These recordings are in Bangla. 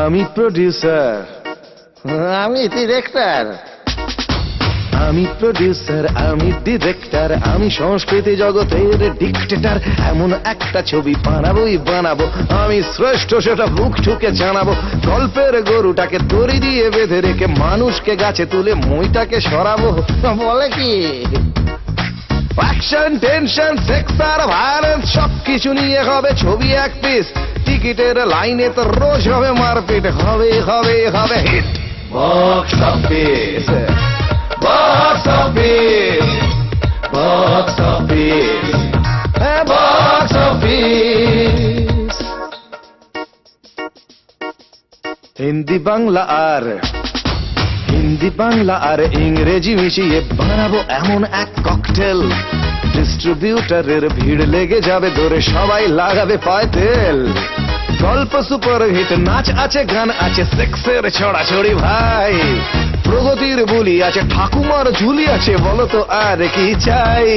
আমি প্রডিউসার, আমি ডিরেক্টর। আমি প্রডিউসার, আমি ডিরেক্টর, আমি সংস্কৃতি জগতের ডিক্টেটর। এমন একটা ছবি বানাবোই বানাবো, আমি শ্রেষ্ঠ সেটা বুক ঠুকে জানাবো। গল্পের গরুটাকে দড়ি দিয়ে বেঁধে রেখে মানুষকে গাছে তুলে মইটাকে সরাবো। বলে কি? অ্যাকশন, টেনশন, সেক্স আর ভায়োলেন্স সবকিছু নিয়ে হবে ছবি এক পিস। টিকিটের লাইনে তো রোজ হবে মারপিট, হবে হবে হবে hit. Box office, box office, box office, box office. Hindi Bangla আর ইংরেজি মিশিয়ে বানাবো এমন এক ককটেল। ডিস্ট্রিবিউটারের ভিড় লেগে যাবে, ধরে সবাই লাগাবে পায়ে তেল। গল্প সুপার হিট, নাচ আছে, গান আছে, সেক্সের ছড়াছড়ি ভাই। প্রগতির বুলি আছে, ঠাকুমার ঝুলি আছে, বলো তো আর কি চাই?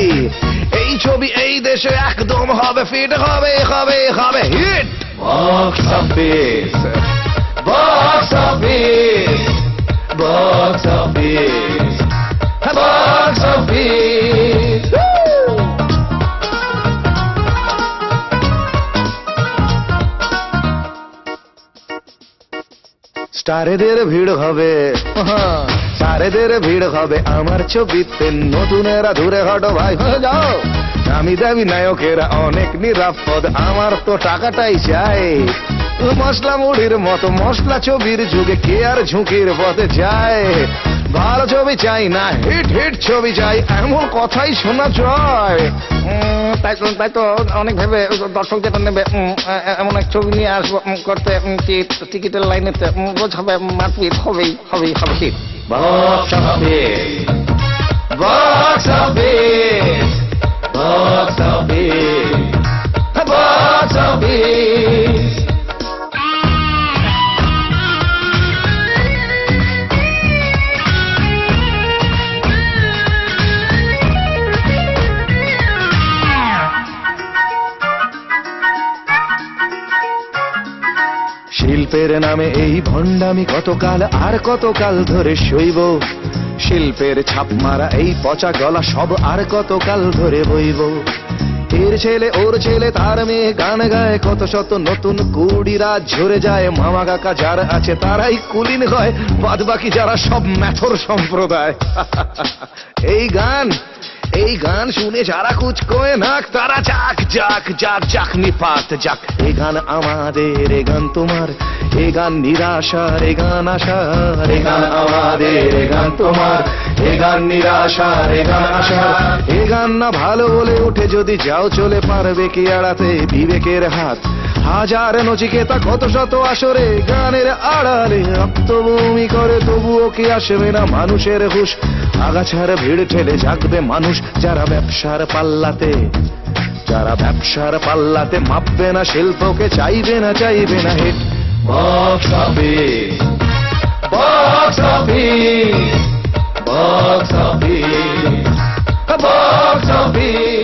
এই ছবি এই দেশে একদম হবে ফিট, হবে হবে হবে hit. Box office, box office, box office, box office. স্টারেদের ভিড় হবে, স্টারেদের ভিড় হবে আমার ছবিতে। নতুনেরা দূরে হটো ভাই, হয়ে যাও। নামি দামি নায়কেরা অনেক নিরাপদ, আমার তো টাকাটাই চাই। মশলা মুড়ির মতো মশলা ছবির যুগে কে আর ঝুঁকির পথে যায়? ভালো ছবি চাই না, হিট হিট ছবি চাই, এমন কথাই শোনা যায়। তাই তো অনেক ভেবে দর্শক যেটা নেবে এমন এক ছবি নিয়ে আসবো করতে। টিকিটের লাইনেতে রোজ হবে মারপিট, হবেই হবেই হবে hit. Box office, box office, box office, box office. শিল্পের নামে এই ভণ্ডামি কতকাল আর কতকাল ধরে সইব। শিল্পের ছাপ মারা এই পচা গলা সব আর কতকাল ধরে বইব। এর ছেলে ওর ছেলে তার মেয়ে গান গায়, কত শত নতুন কুড়িরা ঝরে যায়। মামা কাকা যারা আছে তারাই কুলিন হয়, বাদ বাকি যারা সব ম্যাথর সম্প্রদায়। এই গান শুনে যারা কুচকোয় নাক, তারা যাক যাক যাক যাক নিপাত যাক। এই গান আমাদের, এই গান তোমার, এই গান নিরাশার, এই গান আশার। এই গান আমাদের, এই গান তোমার, এই গান নিরাশার, এই গান আশার। এই গান না ভালো বলে উঠে যদি যাও চলে, পারবে কি এড়াতে বিবেকের হাত? হাজার নচিকেতা কত শত আসরে, গানের আড়ালে রক্তভূমি করে, তবুও কি আসবে না মানুষের হুঁশ? আগাছার ভিড় ঠেলে জাগবে মানুষ, যারা ব্যবসার পাল্লাতে মাপবে না শিল্পকে, চাইবে না hit. Box office, box office, box office, box office.